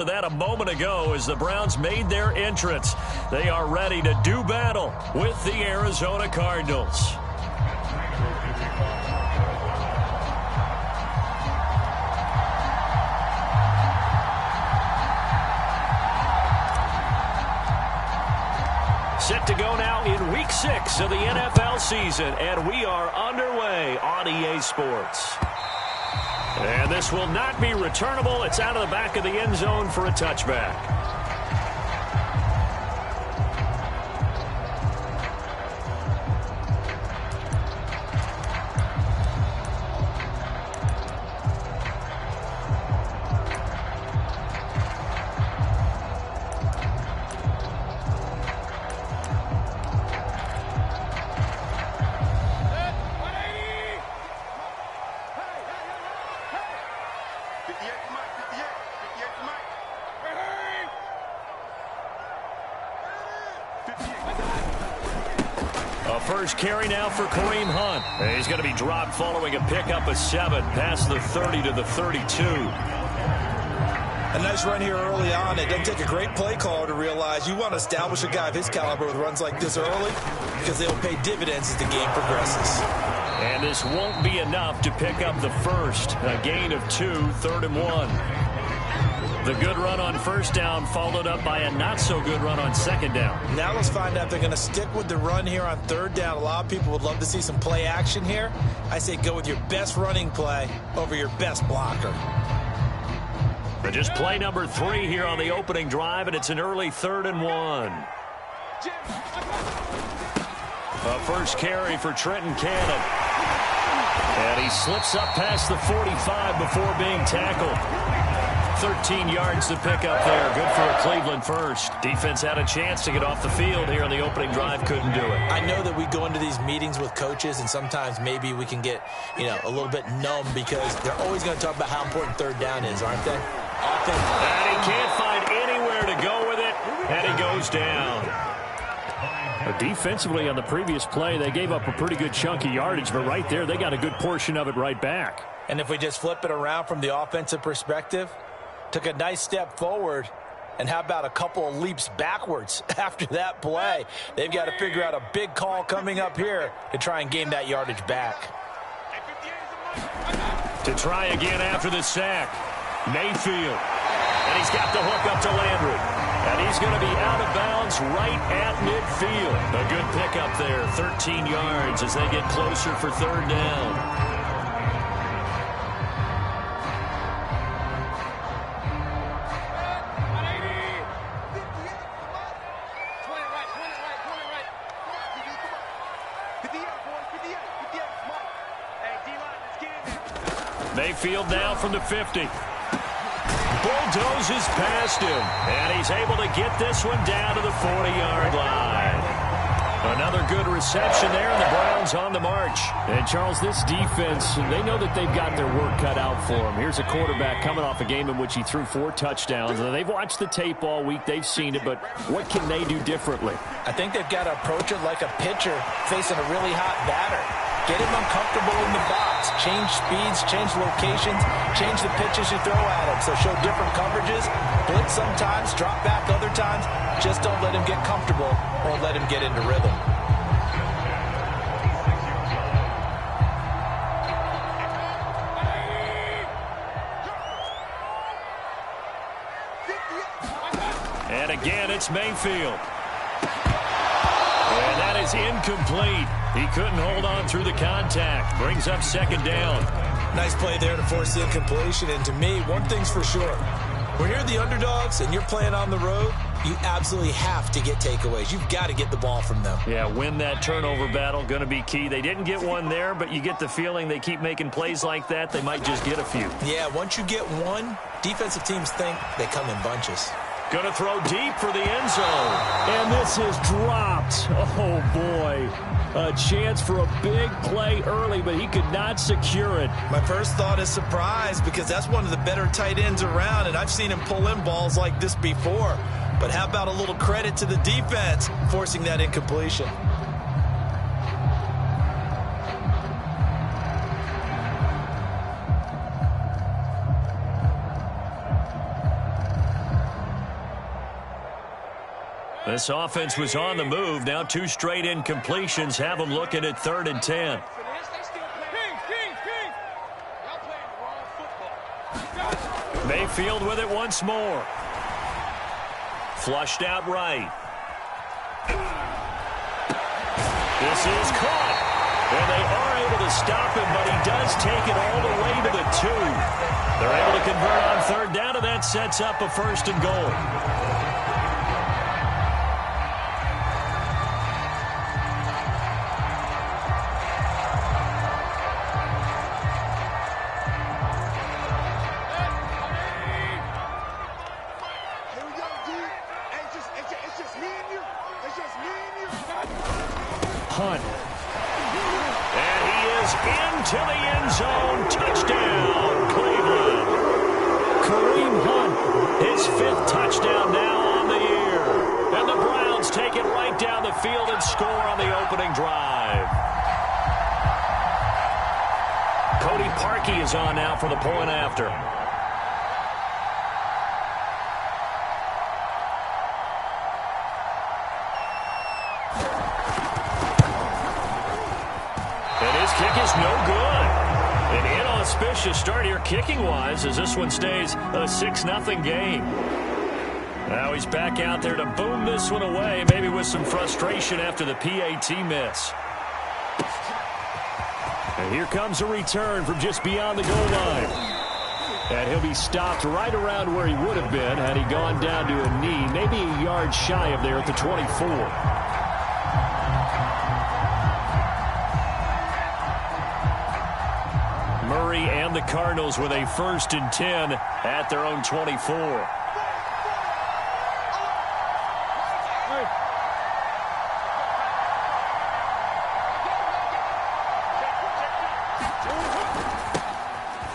That a moment ago as the Browns made their entrance. They are ready to do battle with the Arizona Cardinals. Set to go now in Week 6 of the NFL season, and we are underway on EA Sports. And this will not be returnable. It's out of the back of the end zone for a touchback. First carry now for Kareem Hunt. He's going to be dropped following a pickup of 7 past the 30 to the 32. A nice run here early on. It doesn't take a great play caller to realize you want to establish a guy of his caliber with runs like this early because they'll pay dividends as the game progresses. And this won't be enough to pick up the first. A gain of 2, 3rd and 1. The good run on first down followed up by a not-so-good run on second down. Now let's find out if they're going to stick with the run here on third down. A lot of people would love to see some play action here. I say go with your best running play over your best blocker. But just play number 3 here on the opening drive, and it's an early 3rd and 1. A first carry for Trenton Cannon. And he slips up past the 45 before being tackled. 13 yards to pick up there. Good for a Cleveland first. Defense had a chance to get off the field here on the opening drive. Couldn't do it. I know that we go into these meetings with coaches, and sometimes maybe we can get, a little bit numb because they're always going to talk about how important third down is, aren't they? Often. And he can't find anywhere to go with it, and he goes down. Defensively on the previous play, they gave up a pretty good chunk of yardage, but right there, they got a good portion of it right back. And if we just flip it around from the offensive perspective, took a nice step forward, and how about a couple of leaps backwards after that play? They've got to figure out a big call coming up here to try and gain that yardage back. To try again after the sack, Mayfield. And he's got the hook up to Landry. And he's going to be out of bounds right at midfield. A good pickup there, 13 yards as they get closer for third down. Mayfield now from the 50. Bulldozes past him. And he's able to get this one down to the 40-yard line. Another good reception there, and the Browns on the march. And, Charles, this defense, they know that they've got their work cut out for them. Here's a quarterback coming off a game in which he threw 4 touchdowns. And they've watched the tape all week. They've seen it, but what can they do differently? I think they've got to approach it like a pitcher facing a really hot batter. Get him uncomfortable in the box. Change speeds, change locations, change the pitches you throw at him. So show different coverages. Blitz sometimes, drop back other times. Just don't let him get comfortable or let him get into rhythm. And again, it's Mayfield. And that is incomplete. He couldn't hold on through the contact. Brings up second down. Nice play there to force the incompletion. And to me, one thing's for sure. When you're the underdogs and you're playing on the road, you absolutely have to get takeaways. You've got to get the ball from them. Yeah, win that turnover battle, going to be key. They didn't get one there, but you get the feeling they keep making plays like that, they might just get a few. Yeah, once you get one, defensive teams think they come in bunches. Going to throw deep for the end zone. And this is dropped. Oh, boy. A chance for a big play early, but he could not secure it. My first thought is surprise because that's one of the better tight ends around, and I've seen him pull in balls like this before. But how about a little credit to the defense forcing that incompletion? This offense was on the move. Now 2 straight incompletions have them looking at 3rd and 10. Mayfield with it once more. Flushed out right. This is caught. And they are able to stop him, but he does take it all the way to the 2. They're able to convert on 3rd down, and that sets up a 1st and goal. Hunt. And he is into the end zone. Touchdown, Cleveland. Kareem Hunt, his 5th touchdown now on the year. And the Browns take it right down the field and score on the opening drive. Cody Parkey is on now for the point after. Kick is no good. An inauspicious start here kicking-wise as this one stays a 6-0 game. Now he's back out there to boom this one away, maybe with some frustration after the PAT miss. And here comes a return from just beyond the goal line. And he'll be stopped right around where he would have been had he gone down to a knee, maybe a yard shy of there at the 24. Murray and the Cardinals with a 1st and 10 at their own 24.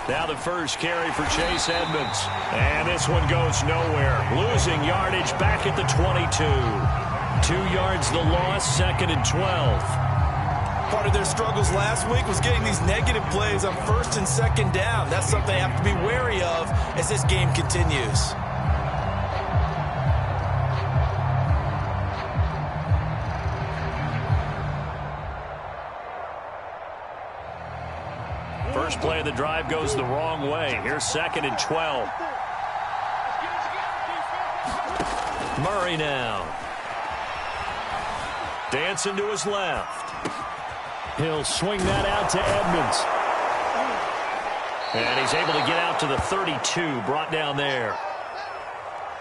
Now the first carry for Chase Edmonds. And this one goes nowhere. Losing yardage back at the 22. 2 yards the loss, 2nd and 12. Part of their struggles last week was getting these negative plays on 1st and 2nd down. That's something they have to be wary of as this game continues. First play of the drive goes the wrong way. Here's 2nd and 12. Murray now. Dancing to his left. He'll swing that out to Edmonds. And he's able to get out to the 32, brought down there.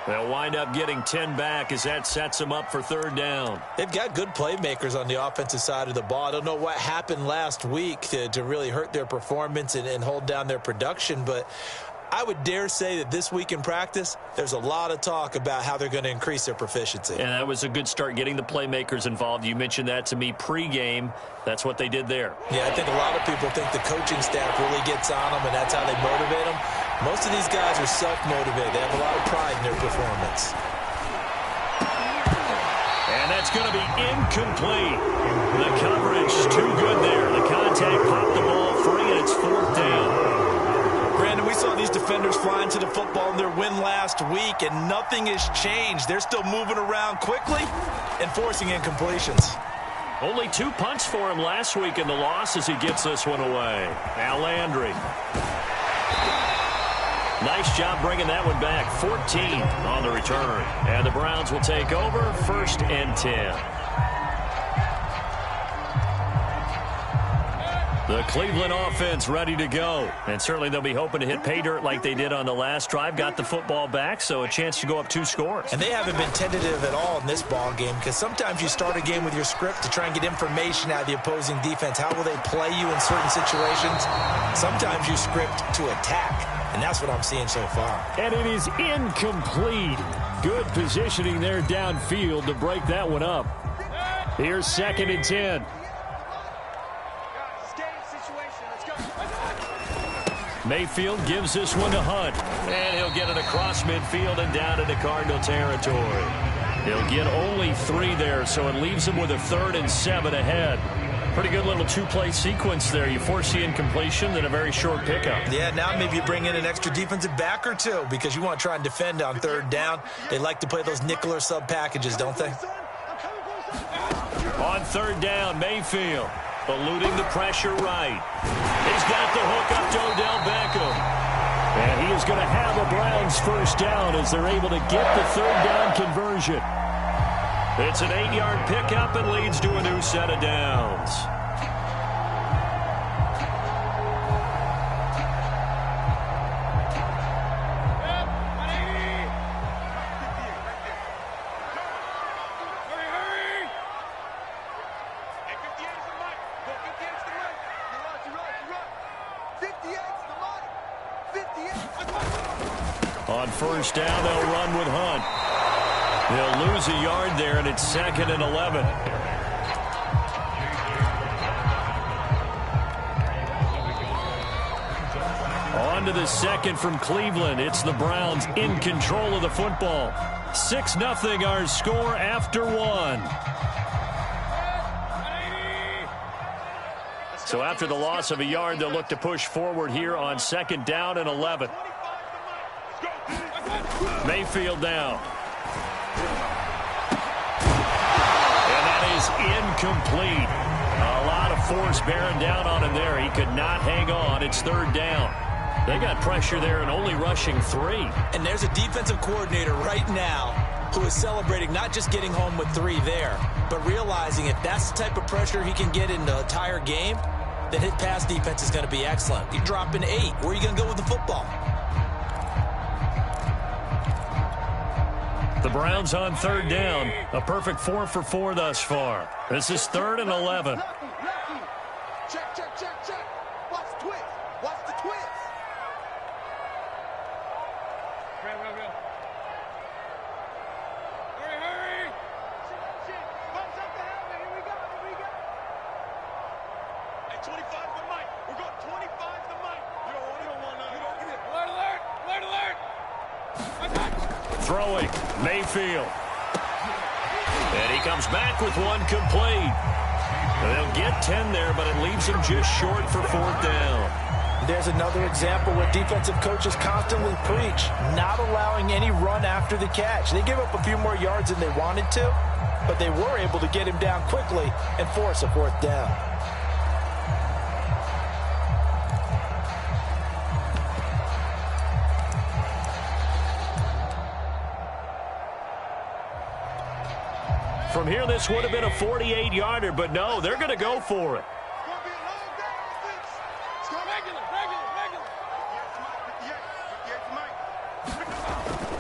They'll wind up getting 10 back as that sets them up for 3rd down. They've got good playmakers on the offensive side of the ball. I don't know what happened last week to really hurt their performance and hold down their production, but I would dare say that this week in practice, there's a lot of talk about how they're going to increase their proficiency. And that was a good start getting the playmakers involved. You mentioned that to me pregame. That's what they did there. Yeah, I think a lot of people think the coaching staff really gets on them, and that's how they motivate them. Most of these guys are self-motivated. They have a lot of pride in their performance. And that's going to be incomplete. The coverage too good there. The contact popped the ball free, and it's 4th down. Brandon, we saw these defenders flying to the football in their win last week, and nothing has changed. They're still moving around quickly and forcing incompletions. Only 2 punts for him last week in the loss as he gets this one away. Now Landry. Nice job bringing that one back. 14 on the return. And the Browns will take over 1st and 10. The Cleveland offense ready to go. And certainly they'll be hoping to hit pay dirt like they did on the last drive. Got the football back, so a chance to go up 2 scores. And they haven't been tentative at all in this ball game, because sometimes you start a game with your script to try and get information out of the opposing defense. How will they play you in certain situations? Sometimes you script to attack, and that's what I'm seeing so far. And it is incomplete. Good positioning there downfield to break that one up. Here's 2nd and 10. Mayfield gives this one to Hunt. And he'll get it across midfield and down into Cardinal territory. He'll get only 3 there, so it leaves him with a 3rd and 7 ahead. Pretty good little two-play sequence there. You force the incompletion, then a very short pickup. Yeah, now maybe you bring in an extra defensive back or two because you want to try and defend on third down. They like to play those nickel or sub packages, don't they? On third down, Mayfield eluding the pressure right. He's got the hook up to Odell Beckham. And he is going to have a Browns first down as they're able to get the third down conversion. It's an 8-yard pickup and leads to a new set of downs. On first down, they'll run with Hunt. They'll lose a yard there, and it's 2nd and 11. On to the second from Cleveland. It's the Browns in control of the football. 6-0 our score after one. So after the loss of a yard, they'll look to push forward here on 2nd down and 11. Mayfield now. And that is incomplete. A lot of force bearing down on him there. He could not hang on. It's 3rd down. They got pressure there and only rushing 3. And there's a defensive coordinator right now who is celebrating not just getting home with 3 there, but realizing if that's the type of pressure he can get in the entire game, then his pass defense is going to be excellent. You're dropping 8. Where are you going to go with the football? The Browns on 3rd down. A perfect 4 for 4 thus far. This is 3rd and 11. Check, check, check, check. Watch the twist. Watch the twist. Real. Hurry. Shit. Bumps up the helmet. Here we go. Hey, 25 the mic. We're going 25 the mic. You don't want none. Give it. Alert. Throwing, Mayfield. And he comes back with one complete. They'll get 10 there, but it leaves him just short for 4th down. There's another example where defensive coaches constantly preach, not allowing any run after the catch. They give up a few more yards than they wanted to, but they were able to get him down quickly and force a 4th down. From here, this would have been a 48-yarder, but no, they're going to go for it.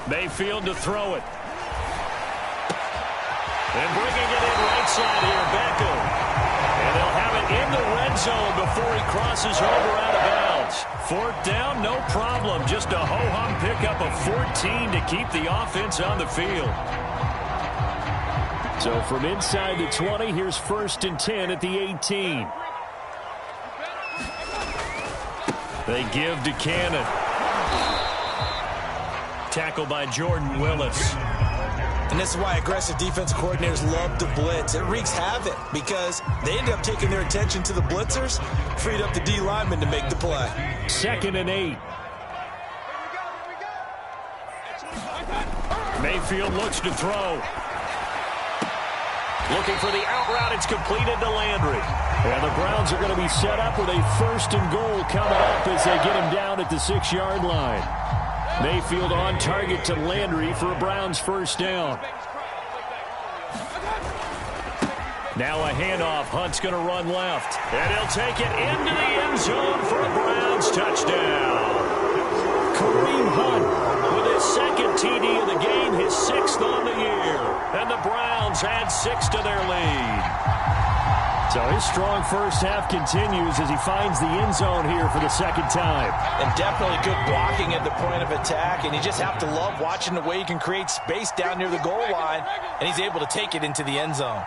Mayfield to throw it. And bringing it in right side here, Beckham. And they'll have it in the red zone before he crosses over out of bounds. 4th down, no problem. Just a ho-hum pickup of 14 to keep the offense on the field. So from inside the 20, here's 1st and 10 at the 18. They give to Cannon. Tackled by Jordan Willis. And this is why aggressive defense coordinators love to blitz. It wreaks havoc because they end up taking their attention to the blitzers, freed up the D lineman to make the play. 2nd and 8. Mayfield looks to throw. Looking for the out route. It's completed to Landry. And the Browns are going to be set up with a 1st and goal coming up as they get him down at the 6-yard line. Mayfield on target to Landry for a Browns first down. Now a handoff. Hunt's going to run left. And he'll take it into the end zone for a Browns touchdown. Kareem Hunt with his 2nd TD of the game, his 6th on the year. And the Browns add 6 to their lead. So his strong first half continues as he finds the end zone here for the 2nd time. And definitely good blocking at the point of attack. And you just have to love watching the way he can create space down near the goal line. And he's able to take it into the end zone.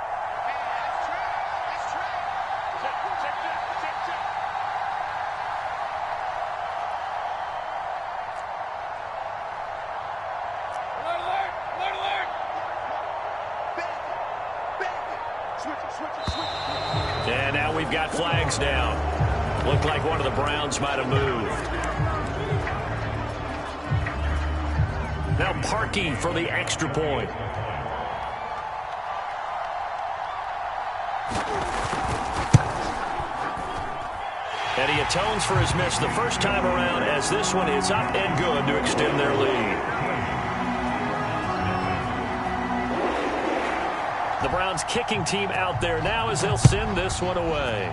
And now we've got flags down. Looked like one of the Browns might have moved. Now Parkey for the extra point. And he atones for his miss the first time around, as this one is up and good to extend their lead. The Browns kicking team out there now as they'll send this one away.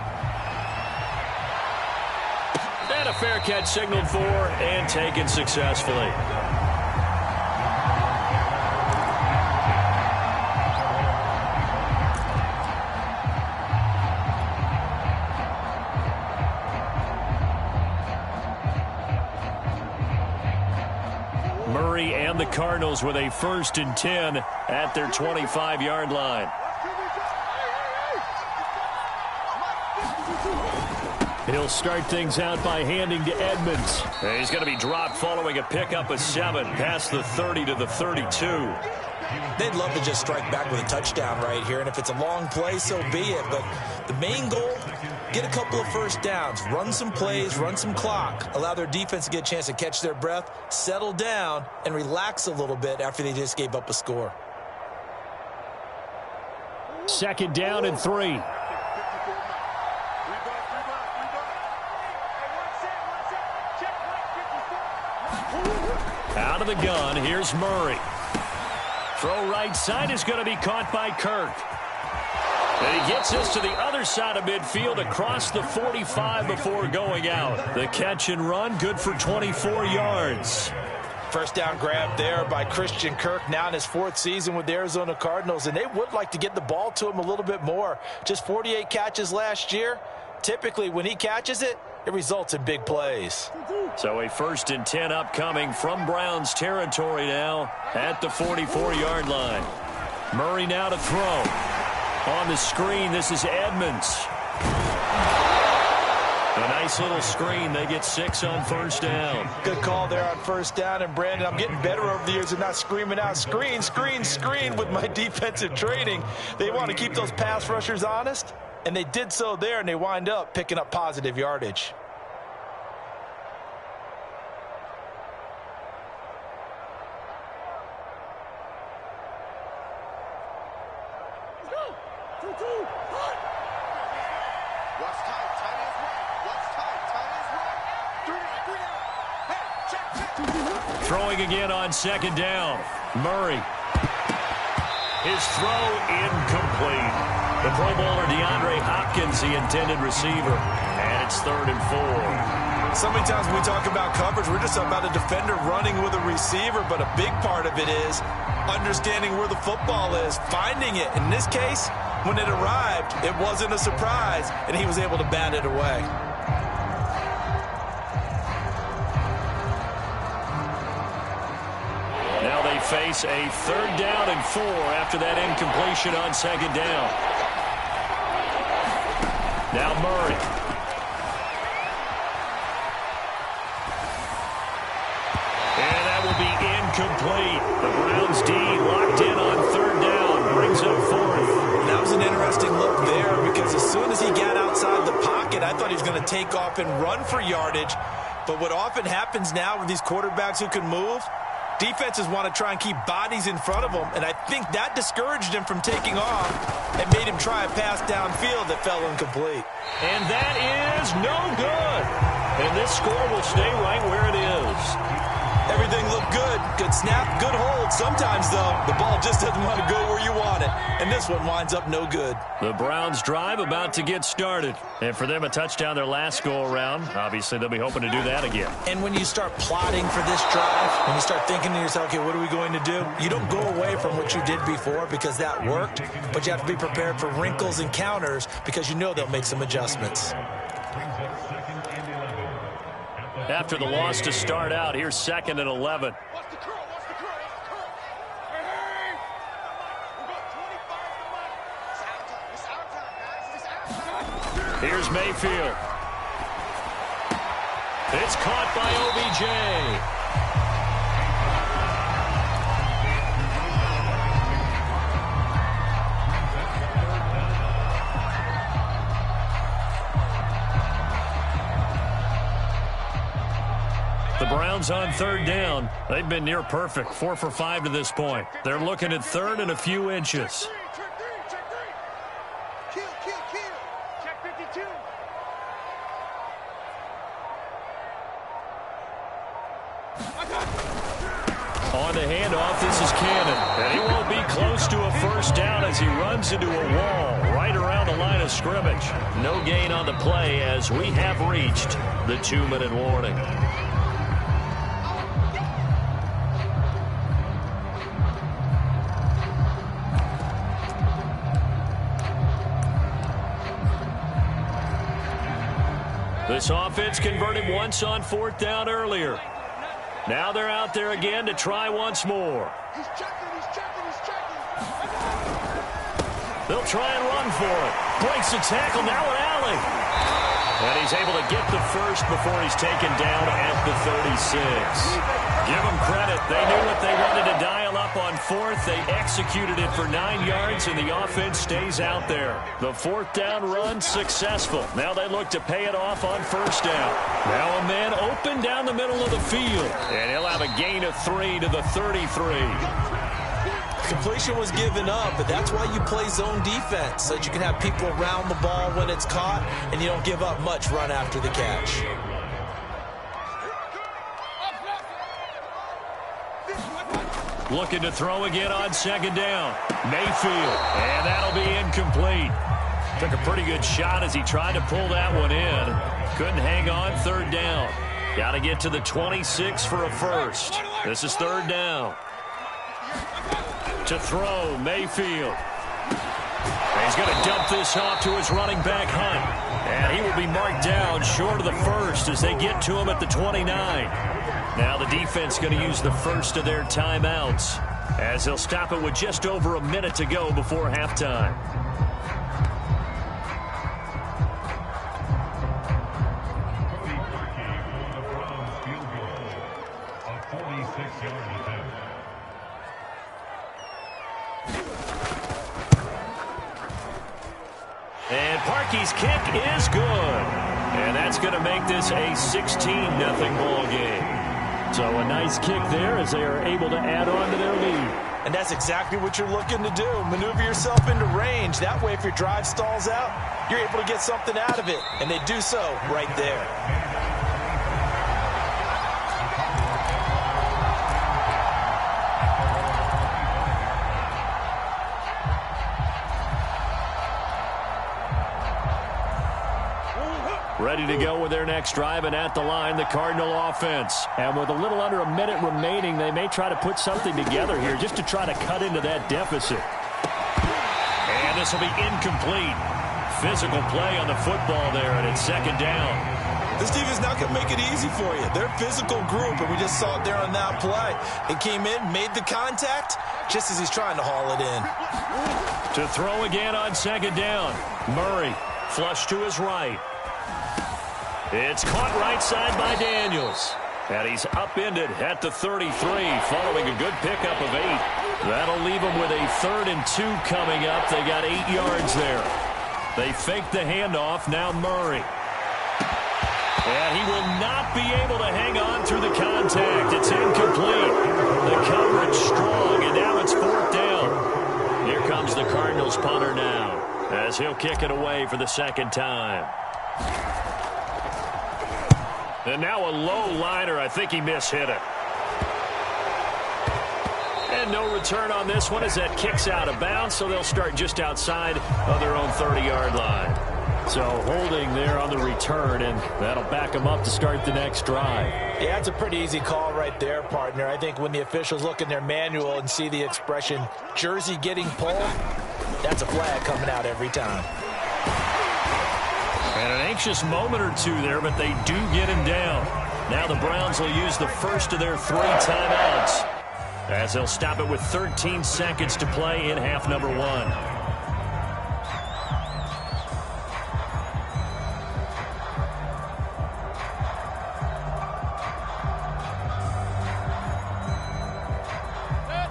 And a fair catch signaled for and taken successfully. Murray and the Cardinals with a 1st and 10 at their 25-yard line. He'll start things out by handing to Edmonds. And he's going to be dropped following a pickup of 7 past the 30 to the 32. They'd love to just strike back with a touchdown right here, and if it's a long play, so be it. But the main goal, get a couple of first downs, run some plays, run some clock, allow their defense to get a chance to catch their breath, settle down, and relax a little bit after they just gave up a score. 2nd down and 3. Out of the gun, here's Murray. Throw right side is going to be caught by Kirk. And he gets this to the other side of midfield across the 45 before going out. The catch and run, good for 24 yards. First down grab there by Christian Kirk, now in his 4th season with the Arizona Cardinals, and they would like to get the ball to him a little bit more. Just 48 catches last year. Typically, when he catches it, it results in big plays. So a 1st and 10 upcoming from Browns territory now at the 44-yard line. Murray now to throw. On the screen, this is Edmonds. A nice little screen. They get 6 on 1st down. Good call there on 1st down. And, Brandon, I'm getting better over the years and not screaming out, screen, screen, screen with my defensive training. They want to keep those pass rushers honest, and they did so there, and they wind up picking up positive yardage. Throwing again on 2nd down. Murray. His throw incomplete. The Pro Bowler DeAndre Hopkins, the intended receiver. And it's 3rd and 4. So many times when we talk about coverage, we're just about a defender running with a receiver, but a big part of it is understanding where the football is, finding it. In this case, when it arrived, it wasn't a surprise, and he was able to bat it away. Now they face a 3rd down and 4 after that incompletion on 2nd down. Now Murray. And that will be incomplete. The Browns D locked in on 3rd down. Brings up 4th. That was an interesting look there, because as soon as he got outside the pocket, I thought he was going to take off and run for yardage. But what often happens now with these quarterbacks who can move, defenses want to try and keep bodies in front of them, and I think that discouraged him from taking off and made him try a pass downfield that fell incomplete. And that is no good. And this score will stay right where it is. Everything looked good. Good snap, good hold. Sometimes, though, the ball just doesn't want to go where you want it. And this one winds up no good. The Browns drive about to get started. And for them, a touchdown their last go-around. Obviously, they'll be hoping to do that again. And when you start plotting for this drive, when you start thinking to yourself, okay, what are we going to do? You don't go away from what you did before because that worked. But you have to be prepared for wrinkles and counters because you know they'll make some adjustments. After the loss to start out, here's 2nd and 11. What's the curl? What's the curl? What's the curl? Hey! We got 25 the mic. It's our time, guys. It's our time. Here's Mayfield. It's caught by OBJ. The Browns on third down. They've been near perfect, 4 for 5 to this point. They're looking at third and a few inches. Check 52. On the handoff, this is Cannon. And he won't be close to a first down as he runs into a wall right around the line of scrimmage. No gain on the play as we have reached the 2-minute warning. This offense converted once on fourth down earlier. Now they're out there again to try once more. He's checking. They'll try and run for it. Breaks the tackle, now an alley. And he's able to get the first before he's taken down at the 36. Give them credit. They knew what they wanted to dial up on fourth. They executed it for 9 yards, and the offense stays out there. The fourth down run successful. Now they look to pay it off on first down. Now a man open down the middle of the field. And he'll have a gain of 3 to the 33. Completion was given up, but that's why you play zone defense, so that you can have people around the ball when it's caught, and you don't give up much run after the catch. Looking to throw again on second down. Mayfield, and that'll be incomplete. Took a pretty good shot as he tried to pull that one in. Couldn't hang on third down. Got to get to the 26 for a first. This is third down. To throw, Mayfield. And he's going to dump this off to his running back, Hunt. And he will be marked down short of the first as they get to him at the 29. Now the defense going to use the first of their timeouts as they'll stop it with just over a minute to go before halftime. And Parkey's kick is good. And that's going to make this a 16-0 ball game. So a nice kick there as they are able to add on to their lead. And that's exactly what you're looking to do. Maneuver yourself into range. That way, if your drive stalls out, you're able to get something out of it. And they do so right there. Ready to go with their next drive, and at the line, the Cardinal offense. And with a little under a minute remaining, they may try to put something together here just to try to cut into that deficit. And this will be incomplete. Physical play on the football there, and it's second down. This team is not going to make it easy for you. They're a physical group, and we just saw it there on that play. It came in, made the contact, just as he's trying to haul it in. To throw again on second down. Murray, flush to his right. It's caught right side by Daniels. And he's upended at the 33 following a good pickup of 8. That'll leave them with a 3rd and 2 coming up. They got 8 yards there. They fake the handoff. Now Murray. And he will not be able to hang on through the contact. It's incomplete. The coverage strong, and now it's 4th down. Here comes the Cardinals punter now as he'll kick it away for the second time. And now a low liner. I think he mishit it. And no return on this one as that kicks out of bounds, so they'll start just outside of their own 30-yard line. So holding there on the return, and that'll back them up to start the next drive. Yeah, it's a pretty easy call right there, partner. I think when the officials look in their manual and see the expression jersey getting pulled, that's a flag coming out every time. And an anxious moment or two there, but they do get him down. Now the Browns will use the first of their 3 timeouts as they'll stop it with 13 seconds to play in half number 1.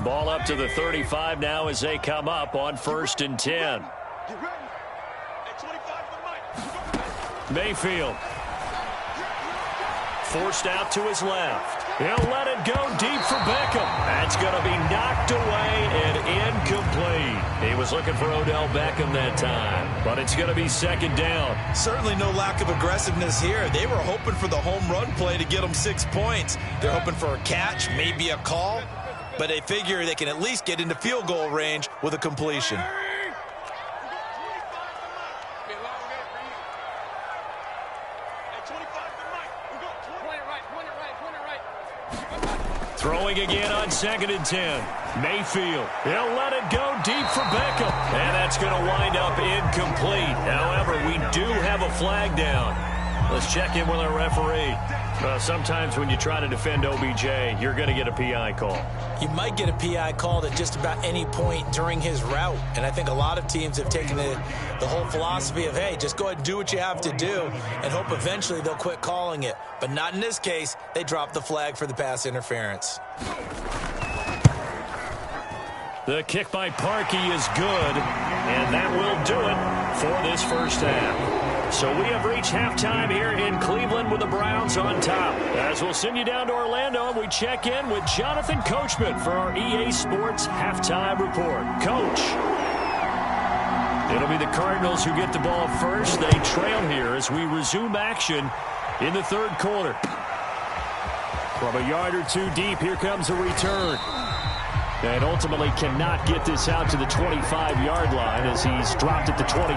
Ball up to the 35 now as they come up on 1st and 10. Get ready. At 25 to the mic. Mayfield forced out to his left. He'll let it go deep for Beckham. That's going to be knocked away and incomplete. He was looking for Odell Beckham that time, but it's going to be second down. Certainly no lack of aggressiveness here. They were hoping for the home run play to get them 6 points. They're hoping for a catch, maybe a call, but they figure they can at least get into field goal range with a completion. Throwing again on 2nd and 10. Mayfield. He'll let it go deep for Beckham. And that's going to wind up incomplete. However, we do have a flag down. Let's check in with our referee. Sometimes when you try to defend OBJ, you're going to get a PI call. You might get a PI called at just about any point during his route. And I think a lot of teams have taken the whole philosophy of, hey, just go ahead and do what you have to do and hope eventually they'll quit calling it. But not in this case. They dropped the flag for the pass interference. The kick by Parkey is good, and that will do it for this first half. So we have reached halftime here in Cleveland with the Browns on top. As we'll send you down to Orlando, and we check in with Jonathan Coachman for our EA Sports Halftime Report. Coach. It'll be the Cardinals who get the ball first. They trail here as we resume action in the third quarter. From a yard or two deep, here comes a return. And ultimately cannot get this out to the 25-yard line as he's dropped at the 23.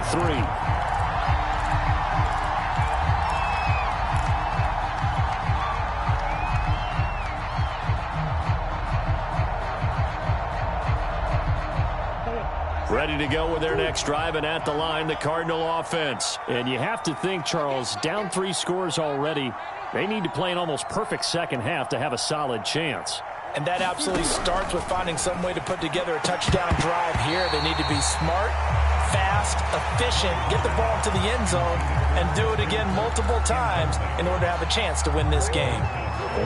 Ready to go with their next drive, and at the line, the Cardinal offense. And you have to think, Charles, down 3 scores already. They need to play an almost perfect second half to have a solid chance. And that absolutely starts with finding some way to put together a touchdown drive here. They need to be smart, fast, efficient, get the ball to the end zone, and do it again multiple times in order to have a chance to win this game.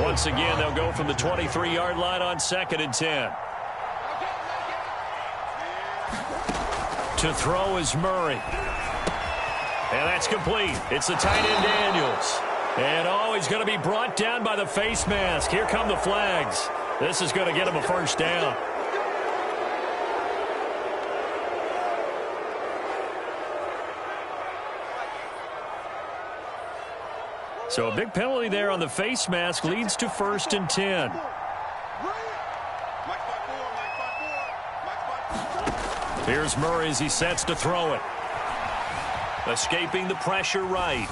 Once again, they'll go from the 23-yard line on 2nd and 10. To throw is Murray. And that's complete. It's the tight end Daniels. And he's going to be brought down by the face mask. Here come the flags. This is going to get him a first down. So a big penalty there on the face mask leads to 1st and 10. Here's Murray as he sets to throw it. Escaping the pressure right.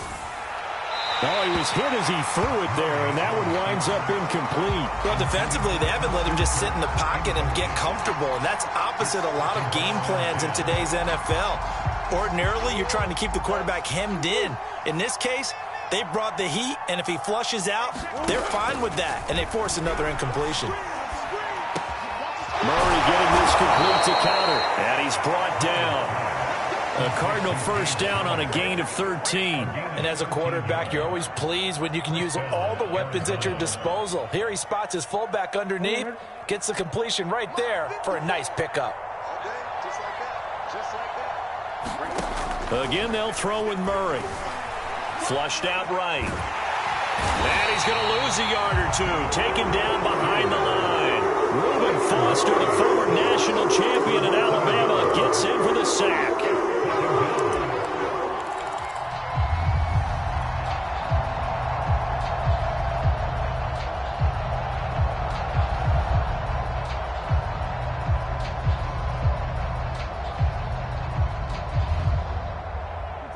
Oh, he was hit as he threw it there, and that one winds up incomplete. Well, defensively, they haven't let him just sit in the pocket and get comfortable, and that's opposite a lot of game plans in today's NFL. Ordinarily, you're trying to keep the quarterback hemmed in. In this case, they brought the heat, and if he flushes out, they're fine with that, and they force another incompletion. Murray getting this complete to counter, and he's brought down. A Cardinal first down on a gain of 13. And as a quarterback, you're always pleased when you can use all the weapons at your disposal. Here he spots his fullback underneath, gets the completion right there for a nice pickup. Again, they'll throw with Murray. Flushed out right. And he's going to lose a yard or two, taken down behind the line. Reuben Foster, the former national champion at Alabama, gets in for the sack.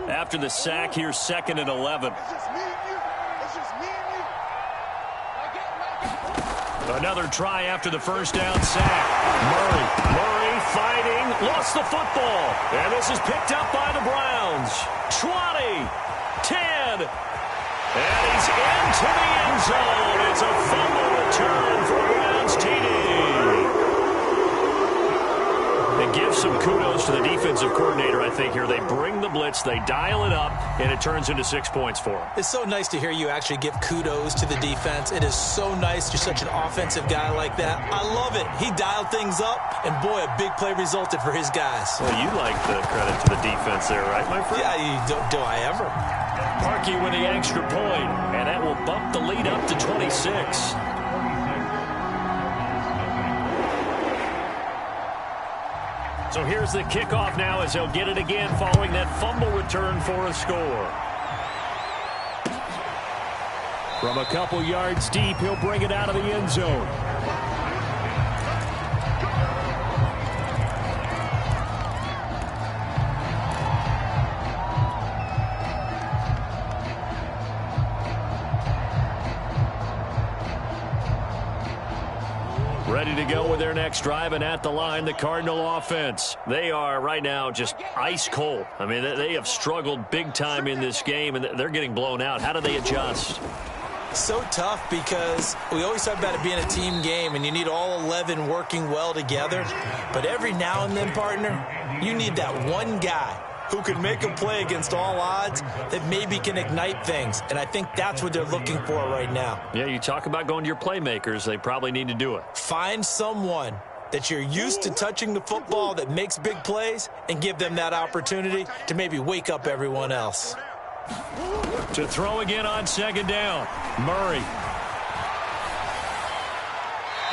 After the sack, here's 2nd and 11. Another try after the first down sack. Murray fighting, lost the football. And this is picked up by the Browns. 20, 10, and he's into the end zone. It's a fumble return for Browns TD. And give some kudos to the defensive coordinator, I think, here. They bring the blitz, they dial it up, and it turns into 6 points for them. It's so nice to hear you actually give kudos to the defense. It is so nice. You're such an offensive guy like that. I love it. He dialed things up, and boy, a big play resulted for his guys. Well, you like the credit to the defense there, right, my friend? Yeah, do I ever? Markey with the extra point, and that will bump the lead up to 26. So here's the kickoff now as they'll get it again following that fumble return for a score. From a couple yards deep, he'll bring it out of the end zone. Ready to go with their next drive, and at the line, the Cardinal offense. They are right now just ice cold. I mean, they have struggled big time in this game, and they're getting blown out. How do they adjust? So tough because we always talk about it being a team game, and you need all 11 working well together. But every now and then, partner, you need that one guy who can make a play against all odds that maybe can ignite things. And I think that's what they're looking for right now. Yeah, you talk about going to your playmakers. They probably need to do it. Find someone that you're used to touching the football that makes big plays and give them that opportunity to maybe wake up everyone else. To throw again on second down, Murray.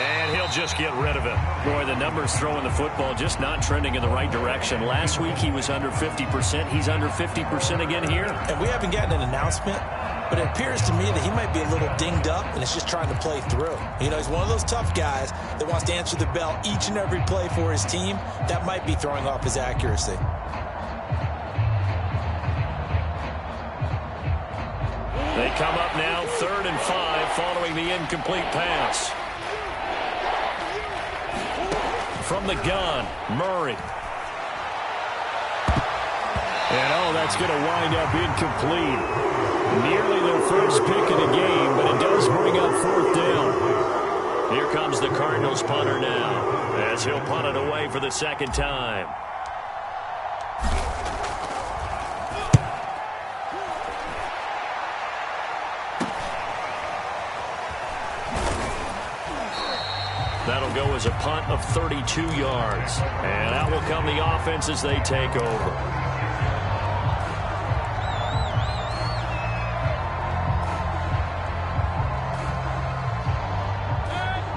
And he'll just get rid of it. Boy, the numbers throwing the football just not trending in the right direction. Last week he was under 50%. He's under 50% again here. And we haven't gotten an announcement, but it appears to me that he might be a little dinged up and is just trying to play through. You know, he's one of those tough guys that wants to answer the bell each and every play for his team. That might be throwing off his accuracy. They come up now 3rd and 5 following the incomplete pass. From the gun, Murray. And, that's going to wind up incomplete. Nearly their first pick of the game, but it does bring up 4th down. Here comes the Cardinals punter now, as he'll punt it away for the second time. That'll go as a punt of 32 yards. And out will come the offense as they take over.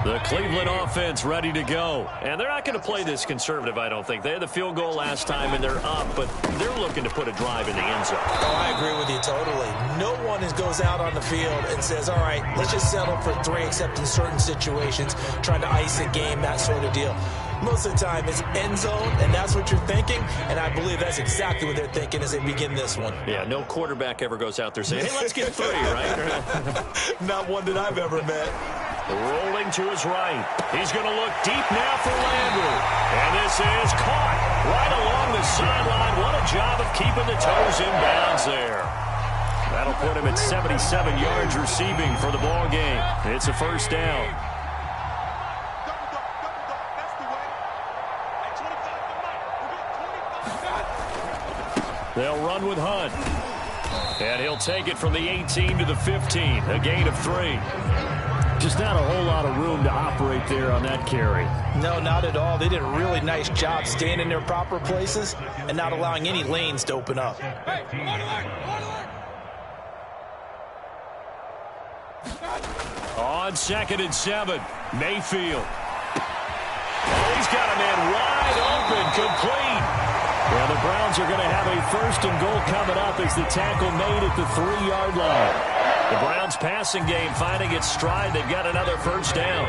The Cleveland offense ready to go. And they're not going to play this conservative, I don't think. They had the field goal last time, and they're up, but they're looking to put a drive in the end zone. Oh, I agree with you totally. No one goes out on the field and says, all right, let's just settle for 3, except in certain situations, trying to ice a game, that sort of deal. Most of the time, it's end zone, and that's what you're thinking, and I believe that's exactly what they're thinking as they begin this one. Yeah, no quarterback ever goes out there saying, hey, let's get 3, right? Not one that I've ever met. Rolling to his right. He's going to look deep now for Landry. And this is caught right along the sideline. What a job of keeping the toes in bounds there. That'll put him at 77 yards receiving for the ball game. It's a first down. They'll run with Hunt. And he'll take it from the 18 to the 15. A gain of 3. Just not a whole lot of room to operate there on that carry. No, not at all. They did a really nice job staying in their proper places and not allowing any lanes to open up. Hey, On 2nd and 7, Mayfield. Oh, he's got a man wide open, complete. Well, the Browns are going to have a 1st and goal coming up as the tackle made at the 3-yard line. The Browns passing game finding its stride. They've got another first down.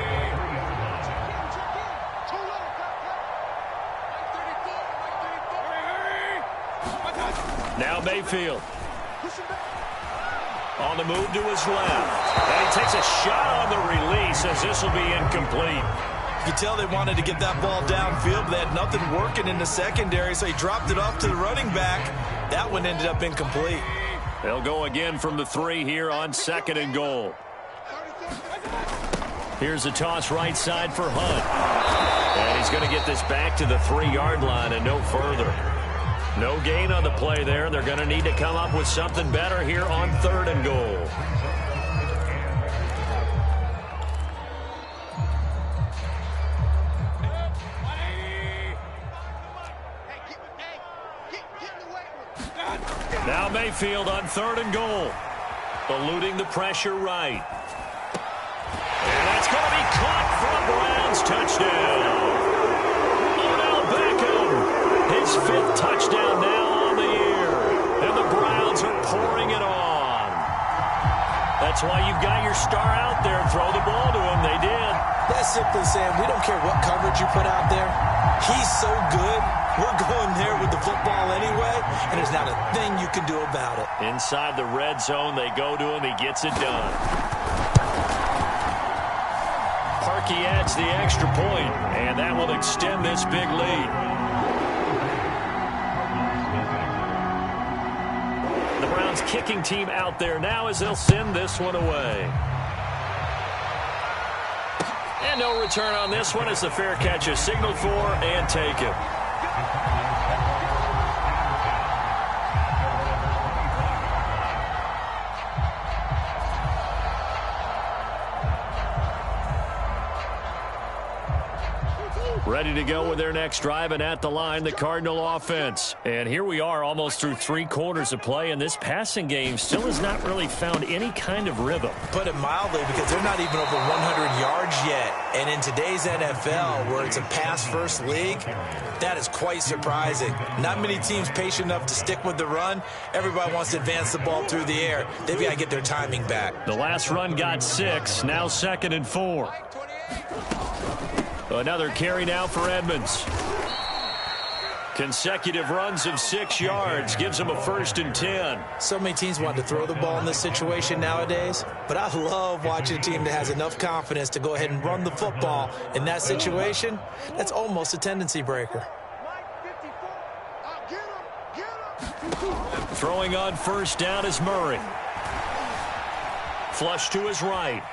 Now Mayfield. On the move to his left. And he takes a shot on the release as this will be incomplete. You can tell they wanted to get that ball downfield, but they had nothing working in the secondary, so he dropped it off to the running back. That one ended up incomplete. They'll go again from the 3 here on 2nd and goal. Here's a toss right side for Hunt. And He's going to get this back to the 3-yard line and no further. No gain on the play there. They're going to need to come up with something better here on 3rd and goal. Now Mayfield on 3rd and goal. Eluding the pressure right. And that's going to be caught for a Browns touchdown. Odell Beckham, his 5th touchdown now on the year. And the Browns are pouring it on. That's why you've got your star out there. Throw the ball to him. They did. That's simply saying we don't care what coverage you put out there. He's so good. We're going there with the football anyway, and there's not a thing you can do about it. Inside the red zone, they go to him. He gets it done. Parkey adds the extra point, and that will extend this big lead. The Browns kicking team out there now as they'll send this one away. And no return on this one as the fair catch is signaled for and taken. Ready to go with their next drive, and at the line, the Cardinal offense. And here we are almost through 3 quarters of play, and this passing game still has not really found any kind of rhythm. Put it mildly, because they're not even over 100 yards yet. And in today's NFL, where it's a pass-first league, that is quite surprising. Not many teams patient enough to stick with the run. Everybody wants to advance the ball through the air. They've got to get their timing back. The last run got 6, now 2nd and 4. Another carry now for Edmonds. Consecutive runs of 6 yards gives them a 1st and 10. So many teams want to throw the ball in this situation nowadays, but I love watching a team that has enough confidence to go ahead and run the football in that situation. That's almost a tendency breaker. Throwing on 1st down is Murray. Flush to his right.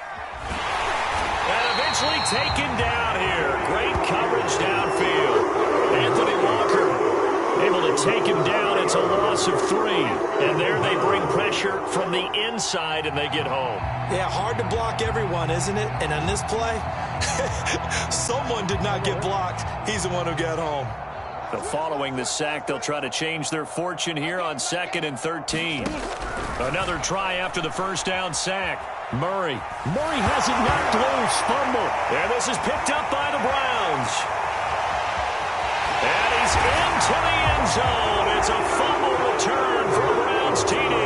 And eventually taken down here. Great coverage downfield. Anthony Walker able to take him down. It's a loss of 3. And there they bring pressure from the inside, and they get home. Yeah, hard to block everyone, isn't it? And on this play, someone did not get blocked. He's the one who got home. So following the sack, they'll try to change their fortune here on 2nd and 13. Another try after the 1st down sack. Murray has it knocked loose. Fumble. And this is picked up by the Browns. And he's into the end zone. It's a fumble return for a Browns TD.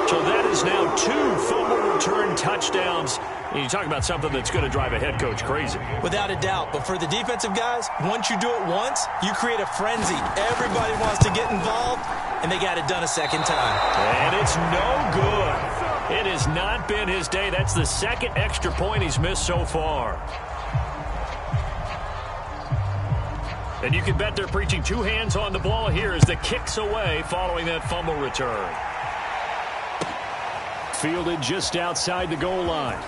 So that is now 2 fumble return touchdowns. And you talk about something that's going to drive a head coach crazy. Without a doubt. But for the defensive guys, once you do it once, you create a frenzy. Everybody wants to get involved, and they got it done a 2nd time. And it's no good. It has not been his day. That's the 2nd extra point he's missed so far. And you can bet they're preaching 2 hands on the ball here as the kick's away following that fumble return. Fielded just outside the goal line.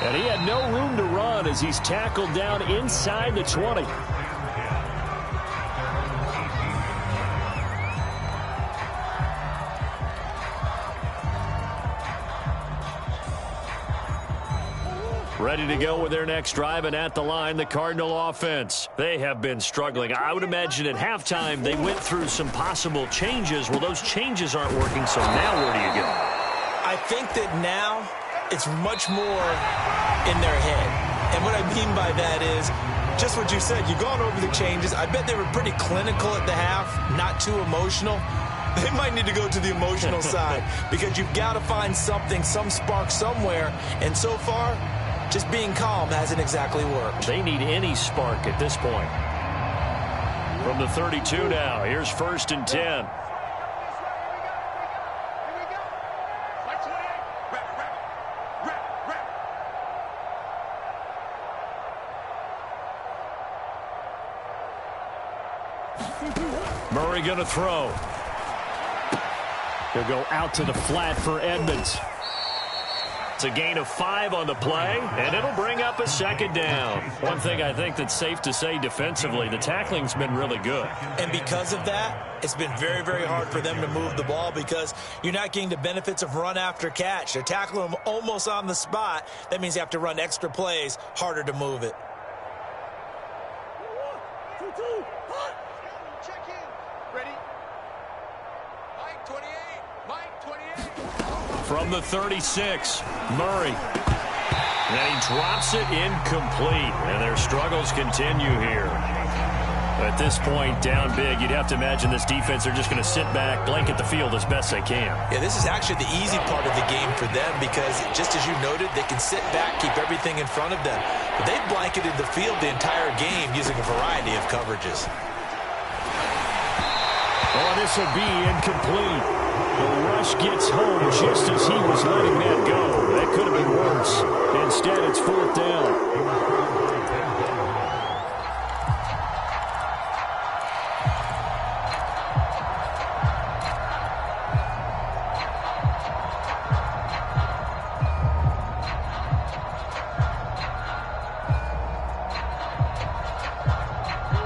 And he had no room to run as he's tackled down inside the 20. Ready to go with their next drive, and at the line, the Cardinal offense. They have been struggling. I would imagine at halftime they went through some possible changes. Well, those changes aren't working, so now where do you go? I think that now it's much more in their head. And what I mean by that is just what you said. You've gone over the changes. I bet they were pretty clinical at the half, not too emotional. They might need to go to the emotional side because you've got to find something, some spark somewhere. And so far, just being calm hasn't exactly worked. They need any spark at this point. From the 32 now, here's 1st and 10. Murray going to throw. He'll go out to the flat for Edmonds. It's a gain of 5 on the play, and it'll bring up a second down. One thing I think that's safe to say defensively, the tackling's been really good. And because of that, it's been very, very hard for them to move the ball because you're not getting the benefits of run after catch. They're tackling them almost on the spot. That means you have to run extra plays, harder to move it. Check in. Ready? Mike 28. Mike 28. From the 36, Murray. And he drops it incomplete. And their struggles continue here. At this point, down big, you'd have to imagine this defense, they're just going to sit back, blanket the field as best they can. Yeah, this is actually the easy part of the game for them because, just as you noted, they can sit back, keep everything in front of them. But they've blanketed the field the entire game using a variety of coverages. Oh, this will be incomplete. The rush gets home just as he was letting that go. That could have been worse. Instead, it's 4th down.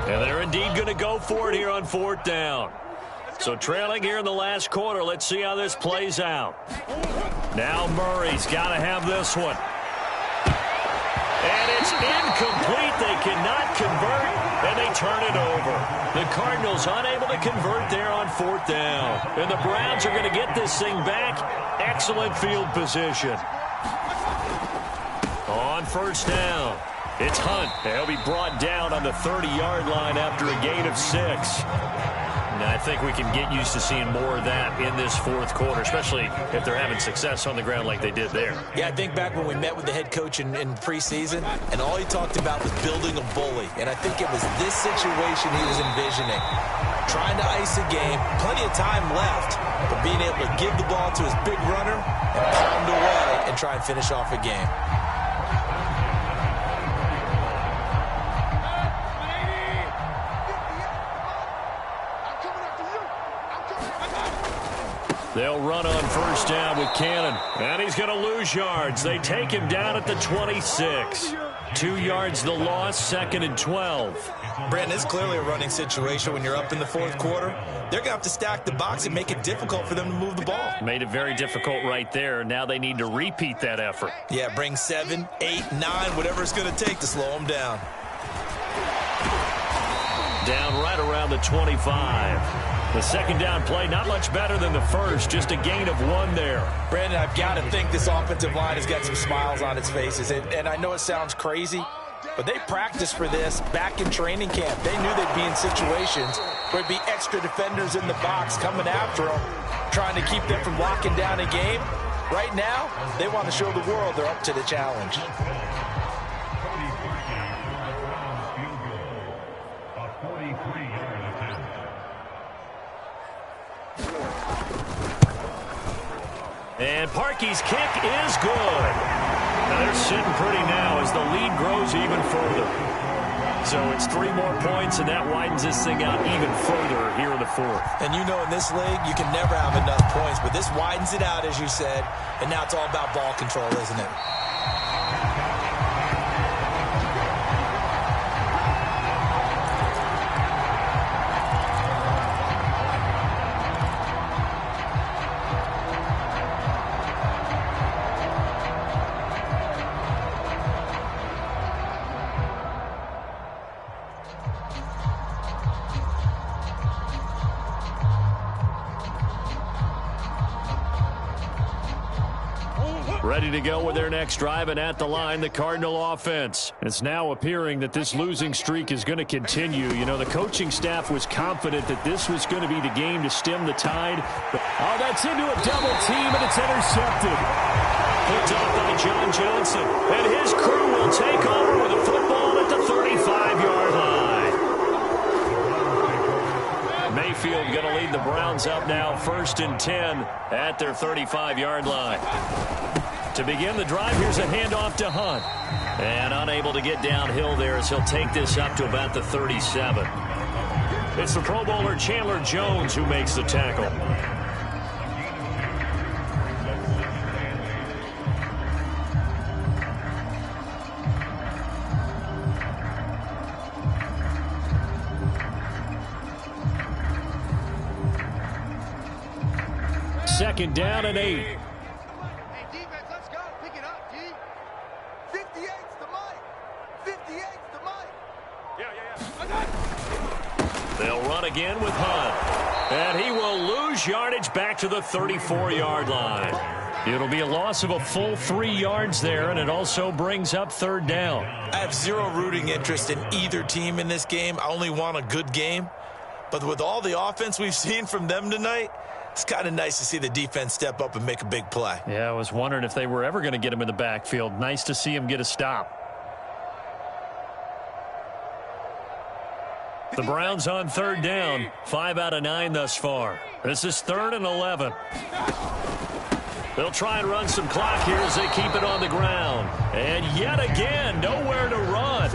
And they're indeed going to go for it here on 4th down. So trailing here in the last quarter, let's see how this plays out. Now Murray's got to have this one. And it's incomplete. They cannot convert, and they turn it over. The Cardinals unable to convert there on 4th down. And the Browns are going to get this thing back. Excellent field position. On 1st down, it's Hunt. He'll be brought down on the 30-yard line after a gain of 6. And I think we can get used to seeing more of that in this 4th quarter, especially if they're having success on the ground like they did there. Yeah, I think back when we met with the head coach in preseason, and all he talked about was building a bully. And I think it was this situation he was envisioning. Trying to ice a game, plenty of time left, but being able to give the ball to his big runner and pound away and try and finish off a game. They'll run on 1st down with Cannon. And he's going to lose yards. They take him down at the 26. 2 yards the loss, 2nd and 12. Brandon, it's clearly a running situation when you're up in the 4th quarter. They're going to have to stack the box and make it difficult for them to move the ball. Made it very difficult right there. Now they need to repeat that effort. Yeah, bring 7, 8, 9, whatever it's going to take to slow them down. Down right around the 25. The 2nd down play, not much better than the first, just a gain of 1 there. Brandon, I've got to think this offensive line has got some smiles on its faces. And I know it sounds crazy, but they practiced for this back in training camp. They knew they'd be in situations where there'd be extra defenders in the box coming after them, trying to keep them from locking down a game. Right now, they want to show the world they're up to the challenge. And Parkey's kick is good. Now they're sitting pretty now as the lead grows even further. So it's 3 more points, and that widens this thing out even further here in the 4th. And you know in this league, you can never have enough points, but this widens it out, as you said, and now it's all about ball control, isn't it? Ready to go with their next drive, and at the line, the Cardinal offense. It's now appearing that this losing streak is going to continue. You know, the coaching staff was confident that this was going to be the game to stem the tide. Oh, that's into a double team, and it's intercepted. Picked off by John Johnson, and his crew will take over with a football at the 35-yard line. Mayfield going to lead the Browns up now, 1st and 10 at their 35-yard line. To begin the drive, here's a handoff to Hunt. And unable to get downhill there as he'll take this up to about the 37. It's the Pro Bowler Chandler Jones who makes the tackle. 2nd down and 8. Hey, defense, let's go. Pick it up, D. 58's the mic. 58's the mic. Yeah. They'll run again with Hunt. And he will lose yardage back to the 34-yard line. It'll be a loss of a full 3 yards there, and it also brings up 3rd down. I have zero rooting interest in either team in this game. I only want a good game. But with all the offense we've seen from them tonight, it's kind of nice to see the defense step up and make a big play. Yeah, I was wondering if they were ever going to get him in the backfield. Nice to see him get a stop. The Browns on 3rd down. 5 out of 9 thus far. This is 3rd and 11. They'll try and run some clock here as they keep it on the ground. And yet again, nowhere to run.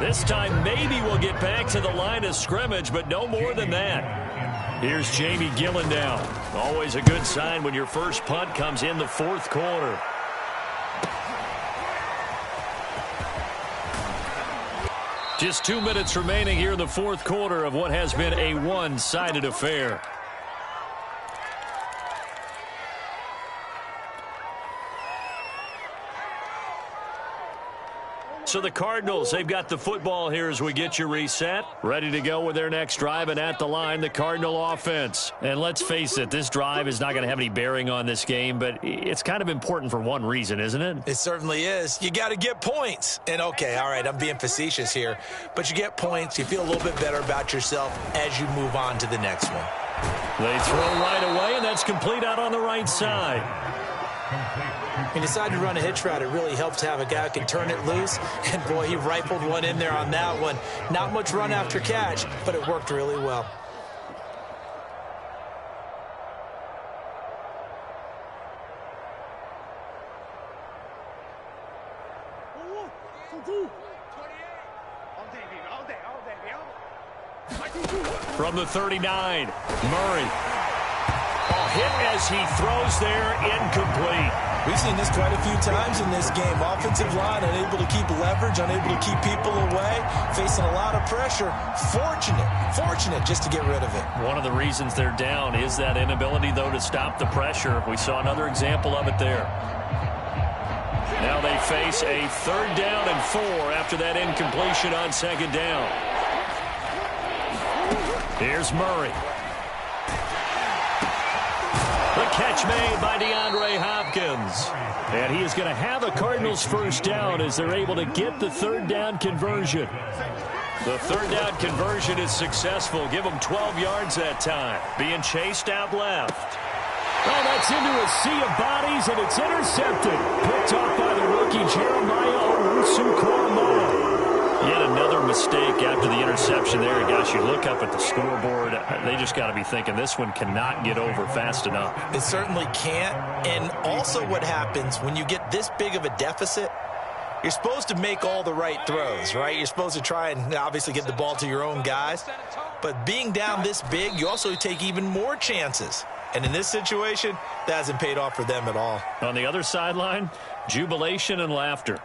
This time maybe we'll get back to the line of scrimmage, but no more than that. Here's Jamie Gillen now. Always a good sign when your first punt comes in the 4th quarter. Just 2 minutes remaining here in the 4th quarter of what has been a one-sided affair. So the Cardinals, they've got the football here as we get you reset. Ready to go with their next drive, and at the line, the Cardinal offense. And let's face it, this drive is not going to have any bearing on this game, but it's kind of important for one reason, isn't it? It certainly is. You got to get points. And, okay, all right, I'm being facetious here. But you get points, you feel a little bit better about yourself as you move on to the next one. They throw right away, and that's complete out on the right side. He decided to run a hitch route. It really helps to have a guy who can turn it loose. And, boy, he rifled one in there on that one. Not much run after catch, but it worked really well. From the 39, Murray. Hit as he throws there, incomplete. We've seen this quite a few times in this game. Offensive line unable to keep leverage, unable to keep people away, facing a lot of pressure. Fortunate just to get rid of it. One of the reasons they're down is that inability, though, to stop the pressure. We saw another example of it there. Now they face a 3rd down and 4 after that incompletion on 2nd down. Here's Murray. The catch made by DeAndre Hopkins. And he is going to have a Cardinals first down as they're able to get the 3rd down conversion. The 3rd down conversion is successful. Give them 12 yards that time. Being chased out left. Oh, that's into a sea of bodies, and it's intercepted. Picked off by the rookie Jeremiah Owusu-Koramoah. Yet another mistake after the interception there. Gosh, you look up at the scoreboard, they just got to be thinking this one cannot get over fast enough. It certainly can't. And also what happens when you get this big of a deficit, you're supposed to make all the right throws, right? You're supposed to try and obviously get the ball to your own guys. But being down this big, you also take even more chances. And in this situation, that hasn't paid off for them at all. On the other sideline, jubilation and laughter.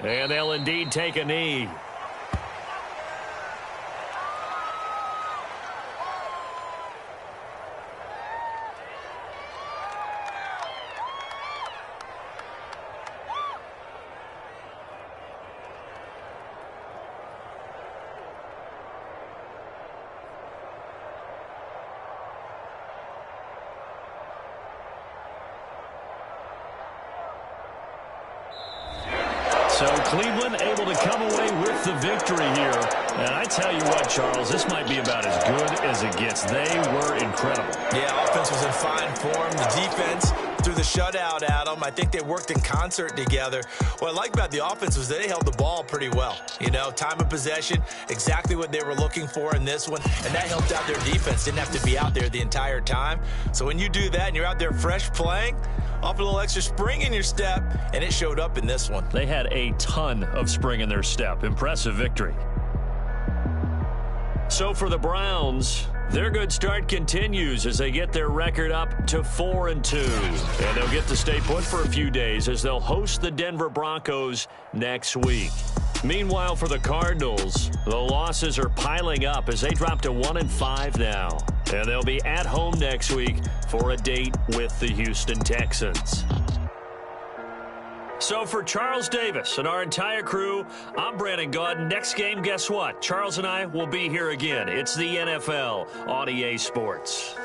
And they'll indeed take a knee. So Cleveland able to come away with the victory here. And I tell you what, Charles, this might be about as good as it gets. They were incredible. Yeah, offense was in fine form. The defense through the shutout, Adam. I think they worked in concert together. What I like about the offense was they held the ball pretty well. You know, time of possession, exactly what they were looking for in this one, and that helped out their defense. Didn't have to be out there the entire time. So when you do that and you're out there fresh playing, off a little extra spring in your step, and it showed up in this one. They had a ton of spring in their step. Impressive victory. So for the Browns, their good start continues as they get their record up to 4-2. And they'll get to stay put for a few days as they'll host the Denver Broncos next week. Meanwhile, for the Cardinals, the losses are piling up as they drop to 1-5 now. And they'll be at home next week for a date with the Houston Texans. So for Charles Davis and our entire crew, I'm Brandon Gaudin. Next game, guess what? Charles and I will be here again. It's the NFL on EA Sports.